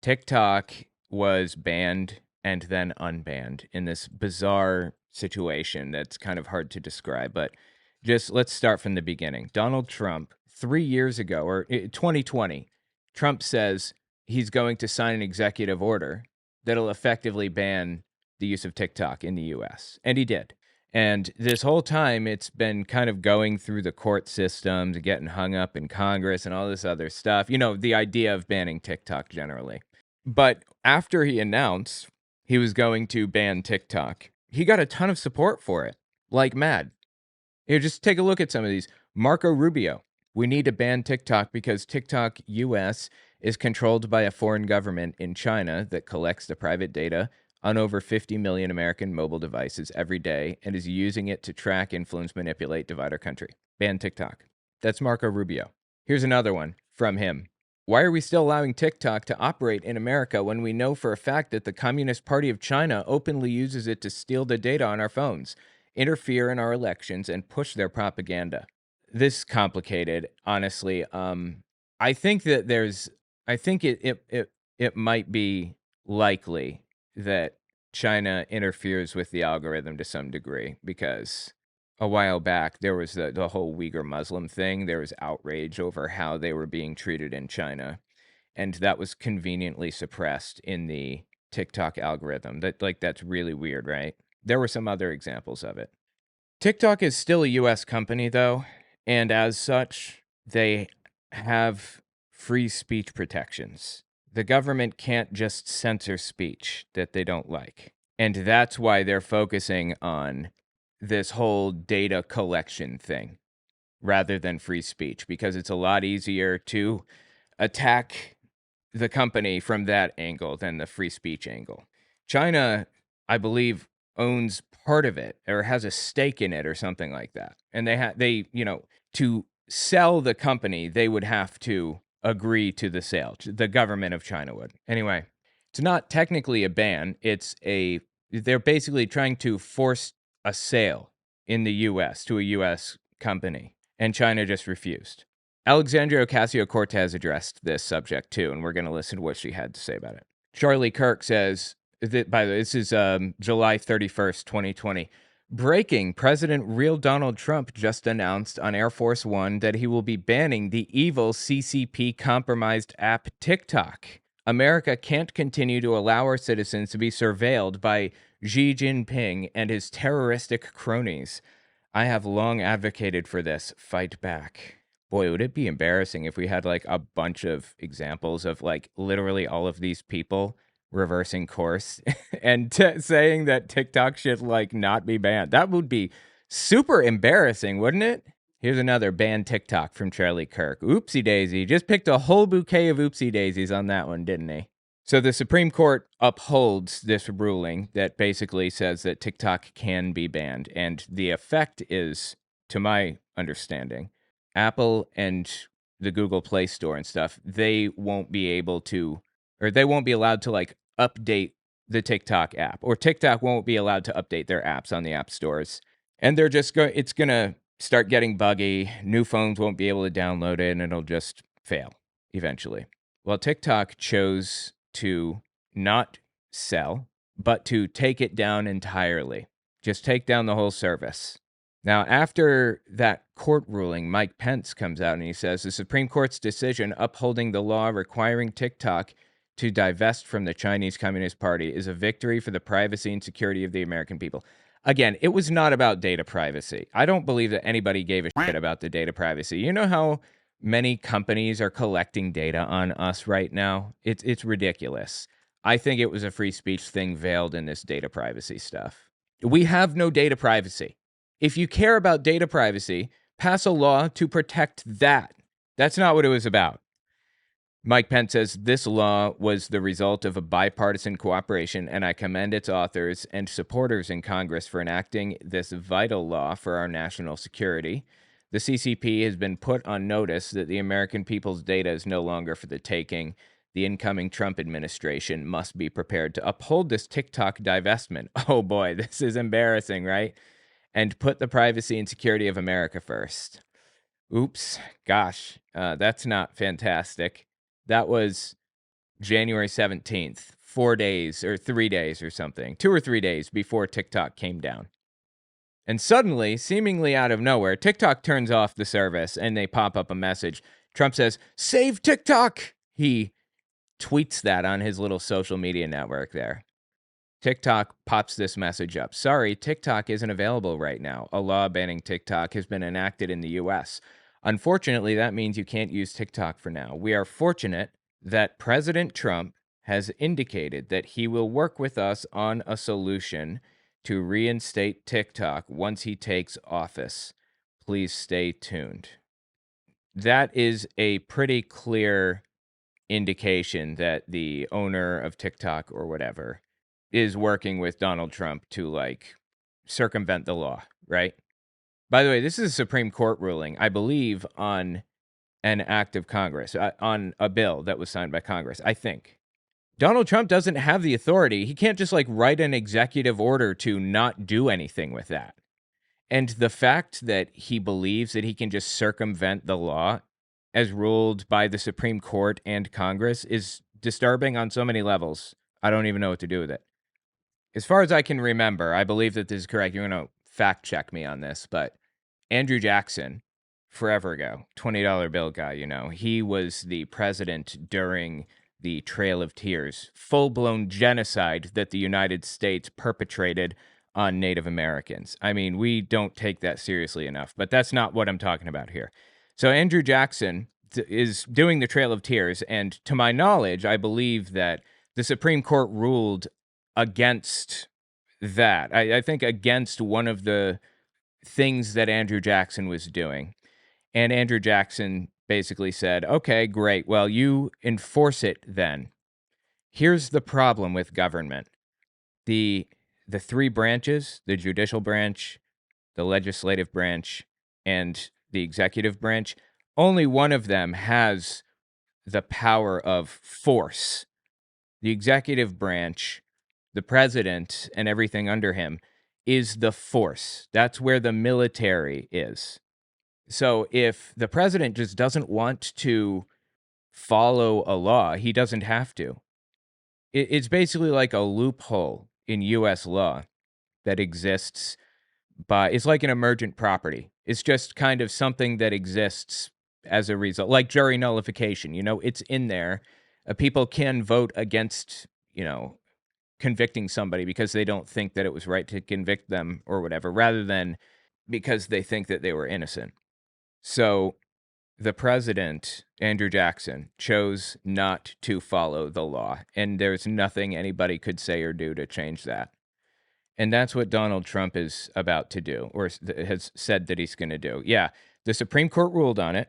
TikTok was banned and then unbanned in this bizarre situation that's kind of hard to describe, but just let's start from the beginning. Donald Trump, 3 years ago, or 2020, Trump says he's going to sign an executive order that'll effectively ban the use of TikTok in the US. And he did. And this whole time, it's been kind of going through the court systems, getting hung up in Congress and all this other stuff. You know, the idea of banning TikTok generally. But after he announced he was going to ban TikTok, he got a ton of support for it, like mad. Here, just take a look at some of these. Marco Rubio, we need to ban TikTok because TikTok US is controlled by a foreign government in China that collects the private data on over 50 million American mobile devices every day and is using it to track, influence, manipulate, divide our country. Ban TikTok. That's Marco Rubio. Here's another one from him. Why are we still allowing TikTok to operate in America when we know for a fact that the Communist Party of China openly uses it to steal the data on our phones, interfere in our elections, and push their propaganda? This is complicated, honestly. I think that it might be likely that China interferes with the algorithm to some degree because a while back there was the whole Uyghur Muslim thing. There was outrage over how they were being treated in China, and that was conveniently suppressed in the TikTok algorithm. That's really weird, right? There were some other examples of it. TikTok is still a US company though, and as such, they have free speech protections. The government can't just censor speech that they don't like. And that's why they're focusing on this whole data collection thing rather than free speech, because it's a lot easier to attack the company from that angle than the free speech angle. China, I believe, owns part of it or has a stake in it or something like that. And to sell the company, they would have to agree to the sale. The government of China would. Anyway, it's not technically a ban. They're basically trying to force a sale in the US to a US company, and China just refused. Alexandria Ocasio-Cortez addressed this subject too, and we're going to listen to what she had to say about it. Charlie Kirk says, by the way, this is July 31st, 2020. Breaking, President real Donald Trump just announced on Air Force One that he will be banning the evil CCP compromised app TikTok. America can't continue to allow our citizens to be surveilled by Xi Jinping and his terroristic cronies. I have long advocated for this. Fight back. Boy, would it be embarrassing if we had like a bunch of examples of like literally all of these people reversing course and saying that TikTok should like not be banned. That would be super embarrassing, wouldn't it? Here's another ban TikTok from Charlie Kirk. Oopsie daisy. Just picked a whole bouquet of oopsie daisies on that one, didn't he? So the Supreme Court upholds this ruling that basically says that TikTok can be banned. And the effect is, to my understanding, Apple and the Google Play Store and stuff, they won't be allowed to like update the TikTok app, or TikTok won't be allowed to update their apps on the app stores. And they're just it's going to start getting buggy. New phones won't be able to download it and it'll just fail eventually. Well, TikTok chose to not sell, but to take it down entirely. Just take down the whole service. Now, after that court ruling, Mike Pence comes out and he says the Supreme Court's decision upholding the law requiring TikTok to divest from the Chinese Communist Party is a victory for the privacy and security of the American people. Again, it was not about data privacy. I don't believe that anybody gave a shit about the data privacy. You know how many companies are collecting data on us right now? It's ridiculous. I think it was a free speech thing veiled in this data privacy stuff. We have no data privacy. If you care about data privacy, pass a law to protect that. That's not what it was about. Mike Pence says this law was the result of a bipartisan cooperation, and I commend its authors and supporters in Congress for enacting this vital law for our national security. The CCP has been put on notice that the American people's data is no longer for the taking. The incoming Trump administration must be prepared to uphold this TikTok divestment. Oh boy, this is embarrassing, right? And put the privacy and security of America first. Oops, gosh, that's not fantastic. That was January 17th, 4 days or 3 days or something, 2 or 3 days before TikTok came down. And suddenly, seemingly out of nowhere, TikTok turns off the service and they pop up a message. Trump says, "Save TikTok!" He tweets that on his little social media network there. TikTok pops this message up. Sorry, TikTok isn't available right now. A law banning TikTok has been enacted in the US. Unfortunately, that means you can't use TikTok for now. We are fortunate that President Trump has indicated that he will work with us on a solution to reinstate TikTok once he takes office. Please stay tuned. That is a pretty clear indication that the owner of TikTok or whatever is working with Donald Trump to like circumvent the law, right? By the way, this is a Supreme Court ruling, I believe, on an act of Congress, on a bill that was signed by Congress, I think. Donald Trump doesn't have the authority. He can't just like write an executive order to not do anything with that. And the fact that he believes that he can just circumvent the law as ruled by the Supreme Court and Congress is disturbing on so many levels. I don't even know what to do with it. As far as I can remember, I believe that this is correct. You're going to fact check me on this, but Andrew Jackson, forever ago, $20 bill guy, he was the president during the Trail of Tears, full-blown genocide that the United States perpetrated on Native Americans. I mean, we don't take that seriously enough, but that's not what I'm talking about here. So Andrew Jackson is doing the Trail of Tears, and to my knowledge, I believe that the Supreme Court ruled against that. I think against one of the things that Andrew Jackson was doing. And Andrew Jackson basically said, okay, great. Well, you enforce it then. Here's the problem with government. The three branches, the judicial branch, the legislative branch, and the executive branch, only one of them has the power of force. The executive branch, the president, and everything under him is the force. That's where the military is. So if the president just doesn't want to follow a law, he doesn't have to. It's basically like a loophole in U.S. law that exists it's like an emergent property. It's just kind of something that exists as a result, like jury nullification. It's in there. People can vote against, convicting somebody because they don't think that it was right to convict them or whatever, rather than because they think that they were innocent. So the president, Andrew Jackson, chose not to follow the law, and there's nothing anybody could say or do to change that. And that's what Donald Trump is about to do, or has said that he's going to do. Yeah, the Supreme Court ruled on it.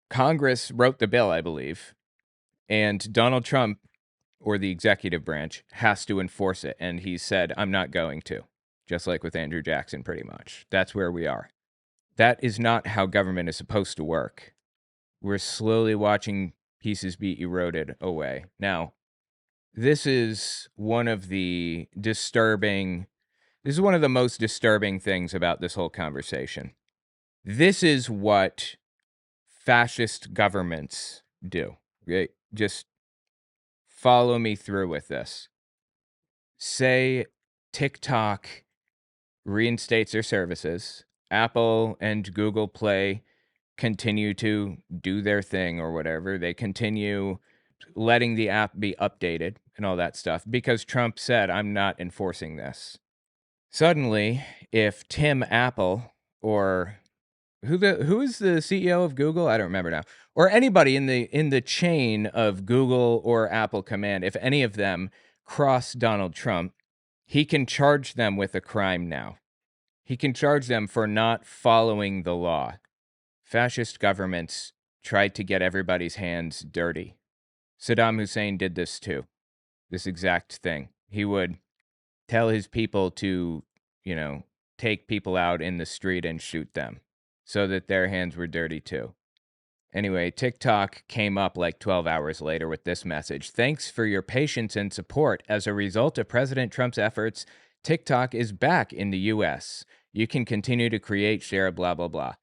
Congress wrote the bill, I believe. And Donald Trump, or the executive branch, has to enforce it. And he said, I'm not going to. Just like with Andrew Jackson, pretty much. That's where we are. That is not how government is supposed to work. We're slowly watching pieces be eroded away. Now, this is one of the most disturbing things about this whole conversation. This is what fascist governments do. Okay? Just follow me through with this. Say TikTok reinstates their services. Apple and Google Play continue to do their thing or whatever. They continue letting the app be updated and all that stuff because Trump said, I'm not enforcing this. Suddenly, if Tim Apple or who is the CEO of Google? I don't remember now. Or anybody in the chain of Google or Apple command, if any of them cross Donald Trump, he can charge them with a crime now. He can charge them for not following the law. Fascist governments tried to get everybody's hands dirty. Saddam Hussein did this too. This exact thing. He would tell his people to, take people out in the street and shoot them so that their hands were dirty too. Anyway, TikTok came up like 12 hours later with this message. Thanks for your patience and support. As a result of President Trump's efforts, TikTok is back in the US. You can continue to create, share, blah, blah, blah.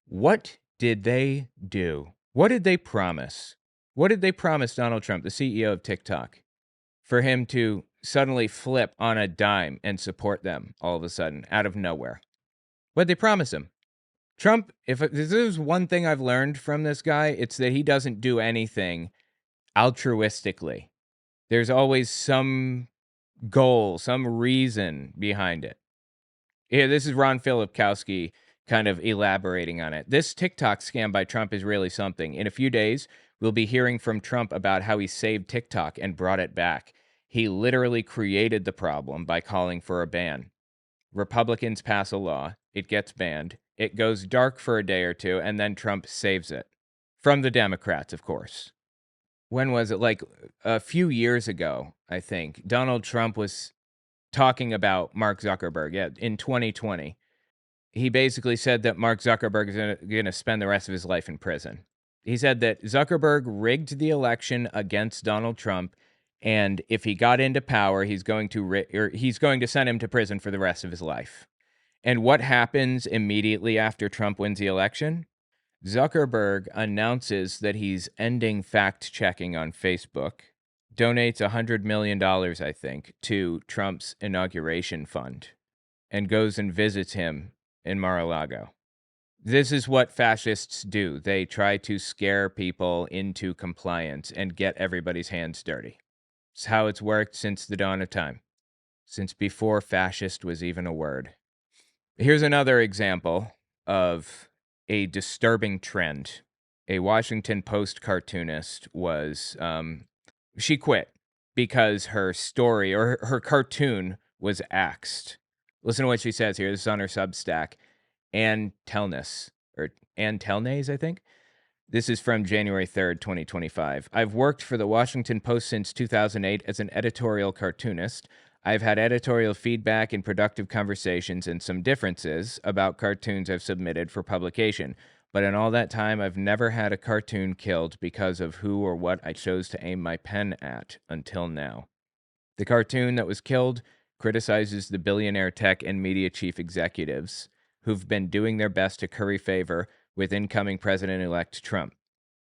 What did they do? What did they promise? What did they promise Donald Trump, the CEO of TikTok, for him to suddenly flip on a dime and support them all of a sudden out of nowhere? What did they promise him? Trump, if this is one thing I've learned from this guy, it's that he doesn't do anything altruistically. There's always some goal, some reason behind it. Here, this is Ron Filipkowski kind of elaborating on it. This TikTok scam by Trump is really something. In a few days, we'll be hearing from Trump about how he saved TikTok and brought it back. He literally created the problem by calling for a ban. Republicans pass a law, it gets banned, it goes dark for a day or two, and then Trump saves it. From the Democrats, of course. When was it? Like a few years ago, I think, Donald Trump was talking about Mark Zuckerberg, in 2020. He basically said that Mark Zuckerberg is going to spend the rest of his life in prison. He said that Zuckerberg rigged the election against Donald Trump, and if he got into power, he's going to send him to prison for the rest of his life. And what happens immediately after Trump wins the election? Zuckerberg announces that he's ending fact-checking on Facebook, donates $100 million, I think, to Trump's inauguration fund, and goes and visits him in Mar-a-Lago. This is what fascists do. They try to scare people into compliance and get everybody's hands dirty. It's how it's worked since the dawn of time, since before fascist was even a word. Here's another example of a disturbing trend. A Washington Post cartoonist she quit because her story or her cartoon was axed. Listen to what she says here. This is on her Substack. Ann Telnes, I think. This is from January 3rd, 2025. I've worked for the Washington Post since 2008 as an editorial cartoonist. I've had editorial feedback and productive conversations and some differences about cartoons I've submitted for publication. But in all that time, I've never had a cartoon killed because of who or what I chose to aim my pen at until now. The cartoon that was killed criticizes the billionaire tech and media chief executives who've been doing their best to curry favor with incoming President-elect Trump.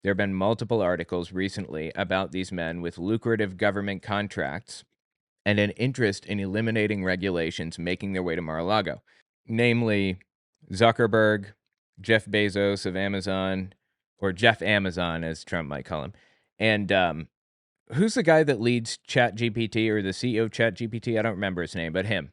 There have been multiple articles recently about these men with lucrative government contracts and an interest in eliminating regulations making their way to Mar-a-Lago, namely Zuckerberg, Jeff Bezos of Amazon, or Jeff Amazon, as Trump might call him, and who's the guy that leads ChatGPT, or the CEO of ChatGPT? I don't remember his name, but him.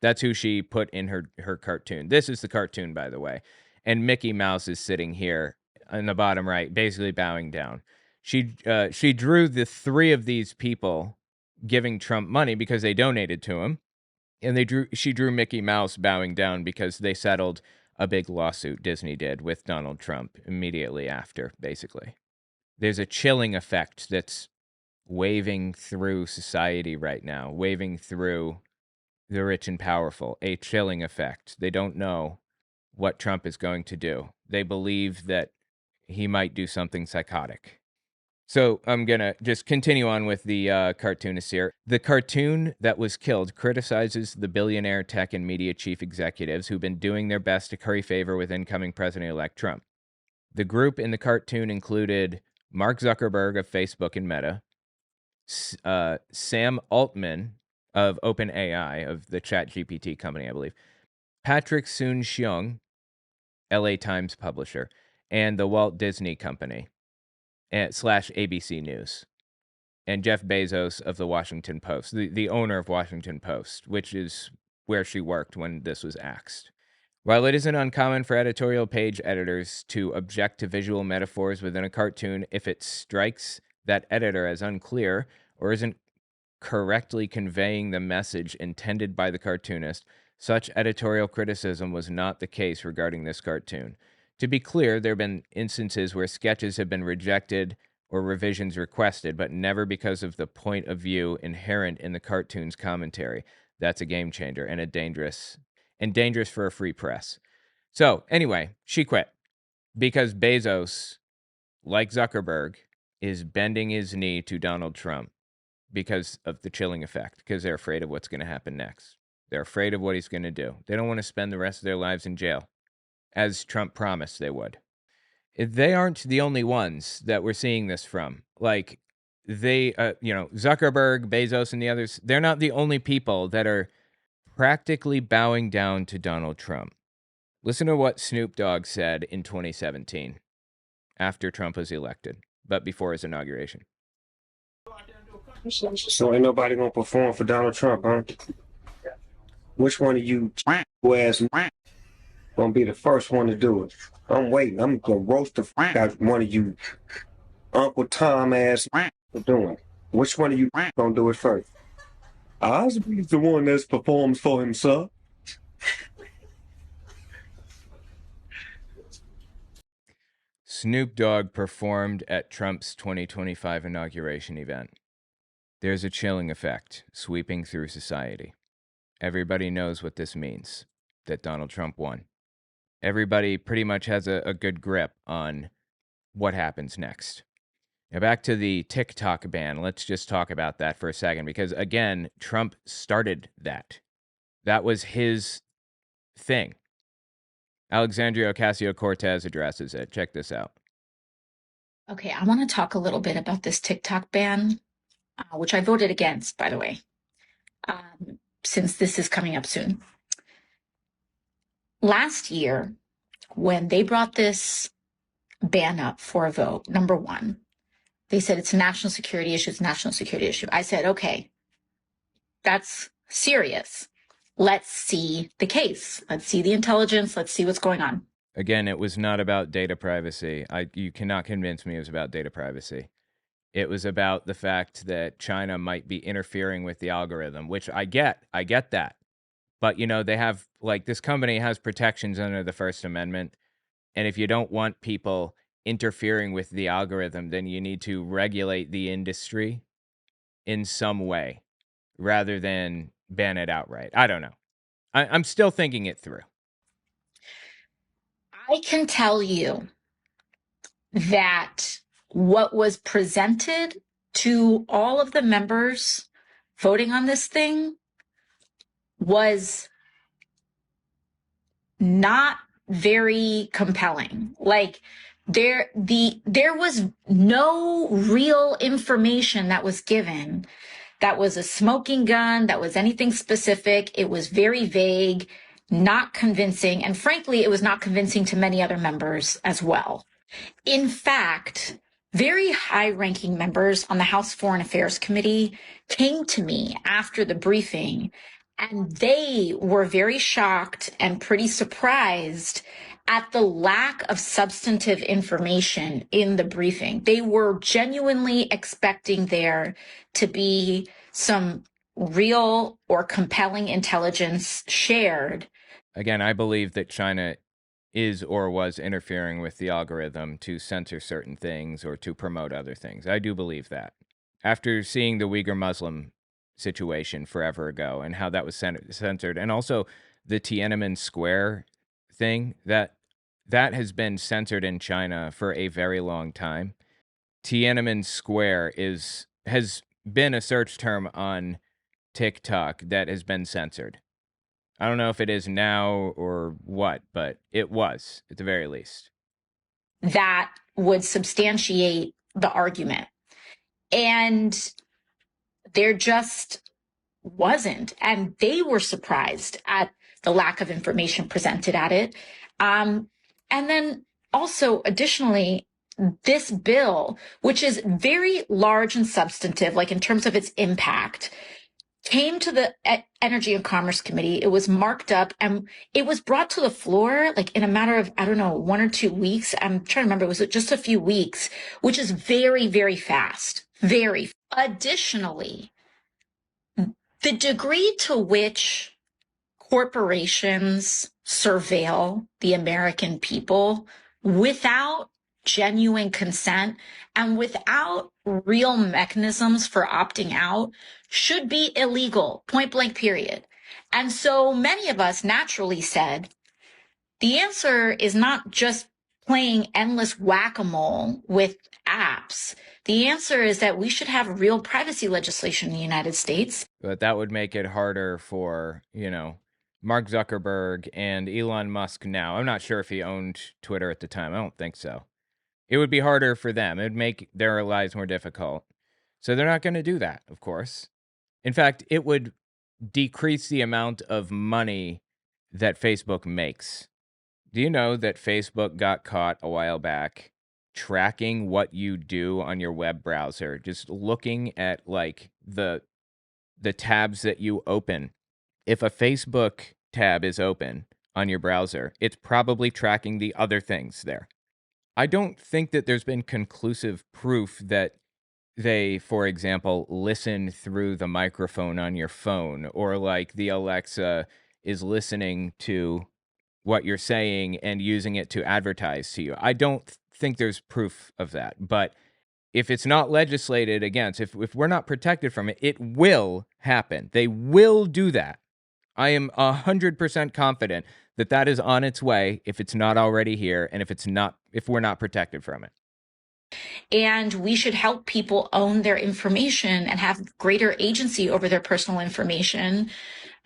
That's who she put in her cartoon. This is the cartoon, by the way. And Mickey Mouse is sitting here in the bottom right, basically bowing down. She drew the three of these people giving Trump money because they donated to him. And she drew Mickey Mouse bowing down because they settled a big lawsuit, Disney did, with Donald Trump immediately after, basically. There's a chilling effect that's waving through society right now, waving through the rich and powerful, a chilling effect. They don't know what Trump is going to do. They believe that he might do something psychotic. So I'm going to just continue on with the cartoonist here. The cartoon that was killed criticizes the billionaire tech and media chief executives who've been doing their best to curry favor with incoming President-elect Trump. The group in the cartoon included Mark Zuckerberg of Facebook and Meta, Sam Altman of OpenAI, of the ChatGPT company, I believe, Patrick Soon-Shiong, LA Times publisher, and the Walt Disney Company, / ABC News, and Jeff Bezos of the Washington Post, the owner of Washington Post, which is where she worked when this was axed. While it isn't uncommon for editorial page editors to object to visual metaphors within a cartoon if it strikes that editor as unclear or isn't correctly conveying the message intended by the cartoonist, such editorial criticism was not the case regarding this cartoon. To be clear, there have been instances where sketches have been rejected or revisions requested, but never because of the point of view inherent in the cartoon's commentary. That's a game changer and dangerous for a free press. So anyway, she quit because Bezos, like Zuckerberg, is bending his knee to Donald Trump because of the chilling effect, because they're afraid of what's going to happen next. They're afraid of what he's going to do. They don't want to spend the rest of their lives in jail, as Trump promised they would. They aren't the only ones that we're seeing this from. like they, Zuckerberg, Bezos, and the others, they're not the only people that are practically bowing down to Donald Trump. Listen to what Snoop Dogg said in 2017 after Trump was elected, but before his inauguration. So ain't nobody gonna perform for Donald Trump, huh? Which one of you ass gonna be the first one to do it? I'm waiting. I'm gonna roast the out one of you Uncle Tom ass for doing it. Which one of you gonna do it first? Osby's the one that performs for himself. Snoop Dogg performed at Trump's 2025 inauguration event. There's a chilling effect sweeping through society. Everybody knows what this means, that Donald Trump won. Everybody pretty much has a good grip on what happens next. Now, back to the TikTok ban. Let's just talk about that for a second, because again, Trump started that. That was his thing. Alexandria Ocasio-Cortez addresses it. Check this out. Okay, I want to talk a little bit about this TikTok ban, which I voted against, by the way, since this is coming up soon. Last year, when they brought this ban up for a vote, number one, they said it's a national security issue, it's a national security issue. I said, okay, that's serious. Let's see the case. Let's see the intelligence. Let's see what's going on. Again, it was not about data privacy. You cannot convince me it was about data privacy. It was about the fact that China might be interfering with the algorithm, which I get. I get that. But, they have, this company has protections under the First Amendment. And if you don't want people interfering with the algorithm, then you need to regulate the industry in some way rather than ban it outright. I don't know. I'm still thinking it through. I can tell you that what was presented to all of the members voting on this thing was not very compelling. Like there was no real information that was given that was a smoking gun, that was anything specific. It was very vague, not convincing, and frankly, it was not convincing to many other members as well. In fact, very high-ranking members on the House Foreign Affairs Committee came to me after the briefing, and they were very shocked and pretty surprised at the lack of substantive information in the briefing. They were genuinely expecting there to be some real or compelling intelligence shared. Again, I believe that China is or was interfering with the algorithm to censor certain things or to promote other things. I do believe that. After seeing the Uyghur Muslim situation forever ago and how that was censored, and also the Tiananmen Square thing, that has been censored in China for a very long time. Tiananmen Square has been a search term on TikTok that has been censored. I don't know if it is now or what, but it was at the very least. That would substantiate the argument. And there just wasn't. And they were surprised at the lack of information presented at it. And then also, additionally, this bill, which is very large and substantive, like in terms of its impact, came to the Energy and Commerce Committee. It was marked up and it was brought to the floor like in a matter of, I don't know, 1 or 2 weeks. I'm trying to remember. It was just a few weeks, which is very, very fast. Very. Additionally, the degree to which corporations surveil the American people without genuine consent and without real mechanisms for opting out should be illegal, point blank, period. And so many of us naturally said, the answer is not just playing endless whack-a-mole with apps. The answer is that we should have real privacy legislation in the United States. But that would make it harder for, Mark Zuckerberg and Elon Musk now. I'm not sure if he owned Twitter at the time. I don't think so. It would be harder for them. It would make their lives more difficult. So they're not going to do that, of course. In fact, it would decrease the amount of money that Facebook makes. Do you know that Facebook got caught a while back tracking what you do on your web browser, just looking at like the tabs that you open? If a Facebook tab is open on your browser, it's probably tracking the other things there. I don't think that there's been conclusive proof that they, for example, listen through the microphone on your phone, or like the Alexa is listening to what you're saying and using it to advertise to you. I don't think there's proof of that. But if it's not legislated against, if we're not protected from it, it will happen. They will do that. I am 100% confident that that is on its way if it's not already here, and if we're not protected from it. And we should help people own their information and have greater agency over their personal information,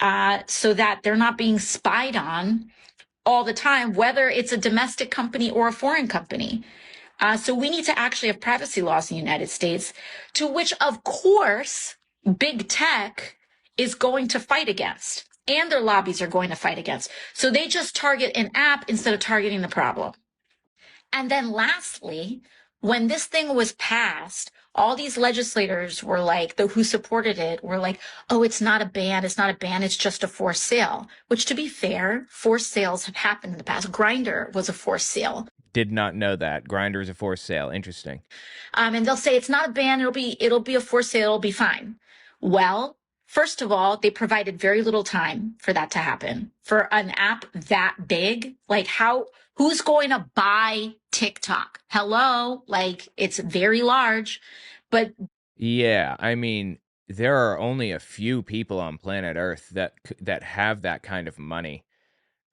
so that they're not being spied on all the time, whether it's a domestic company or a foreign company. So we need to actually have privacy laws in the United States, to which, of course, big tech is going to fight against, and their lobbies are going to fight against. So they just target an app instead of targeting the problem. And then lastly, when this thing was passed, all these legislators were like, who supported it were like, oh, it's not a ban. It's not a ban. It's just a forced sale, which, to be fair, forced sales have happened in the past. Grindr was a forced sale. Did not know that. Grindr is a forced sale. Interesting. And they'll say it's not a ban. It'll be a forced sale. It'll be fine. Well, first of all, they provided very little time for that to happen. For an app that big, like who's going to buy TikTok? Hello? Like, it's very large, but yeah, I mean, there are only a few people on planet Earth that have that kind of money.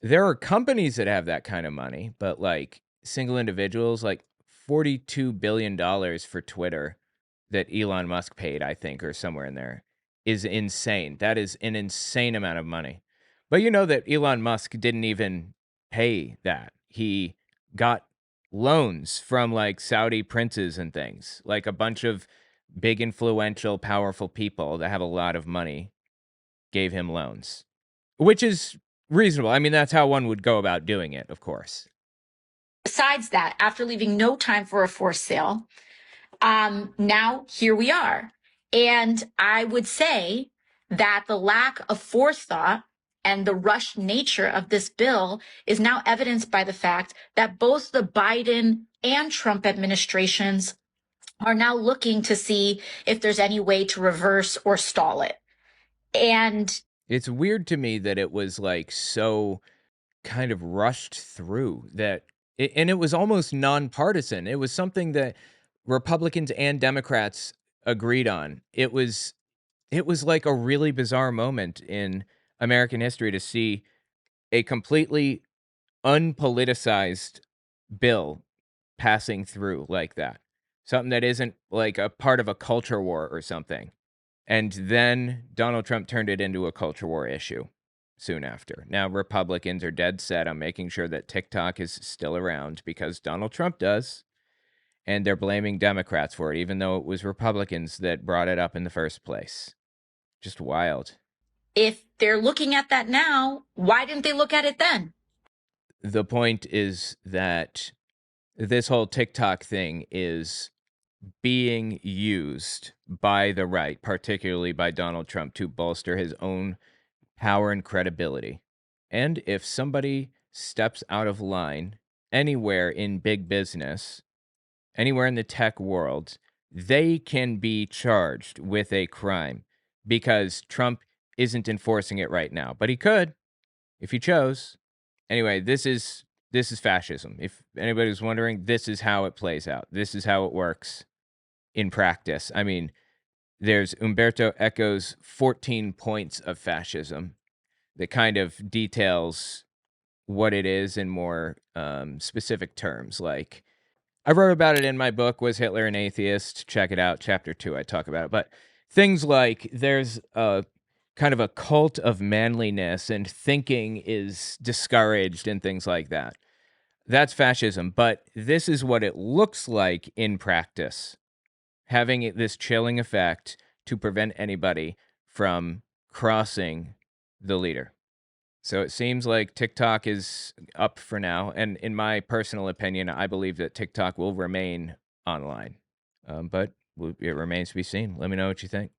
There are companies that have that kind of money, but like single individuals, like $42 billion for Twitter that Elon Musk paid, I think, or somewhere in there, is insane. That is an insane amount of money. But you know that Elon Musk didn't even pay that. He got loans from like Saudi princes and things, like a bunch of big, influential, powerful people that have a lot of money gave him loans, which is reasonable. I mean, that's how one would go about doing it, of course. besides that, after leaving no time for a forced sale, now here we are. And I would say that the lack of forethought and the rushed nature of this bill is now evidenced by the fact that both the Biden and Trump administrations are now looking to see if there's any way to reverse or stall it. And it's weird to me that it was like so kind of rushed through that, and it was almost nonpartisan. It was something that Republicans and Democrats agreed on. It was like a really bizarre moment in American history to see a completely unpoliticized bill passing through like that. Something that isn't like a part of a culture war or something. And then Donald Trump turned it into a culture war issue soon after. Now, Republicans are dead set on making sure that TikTok is still around because Donald Trump does. And they're blaming Democrats for it, even though it was Republicans that brought it up in the first place. Just wild. if they're looking at that now, why didn't they look at it then? The point is that this whole TikTok thing is being used by the right, particularly by Donald Trump, to bolster his own power and credibility. And if somebody steps out of line anywhere in big business, anywhere in the tech world, they can be charged with a crime because Trump isn't enforcing it right now. But he could if he chose. Anyway, this is fascism. If anybody's wondering, this is how it plays out. This is how it works in practice. I mean, there's Umberto Eco's 14 points of fascism that kind of details what it is in more specific terms. Like, I wrote about it in my book, Was Hitler an Atheist? Check it out, chapter 2, I talk about it. But things like there's a kind of a cult of manliness and thinking is discouraged and things like that. That's fascism, but this is what it looks like in practice, having this chilling effect to prevent anybody from crossing the leader. So it seems like TikTok is up for now, and in my personal opinion, I believe that TikTok will remain online. But it remains to be seen. Let me know what you think.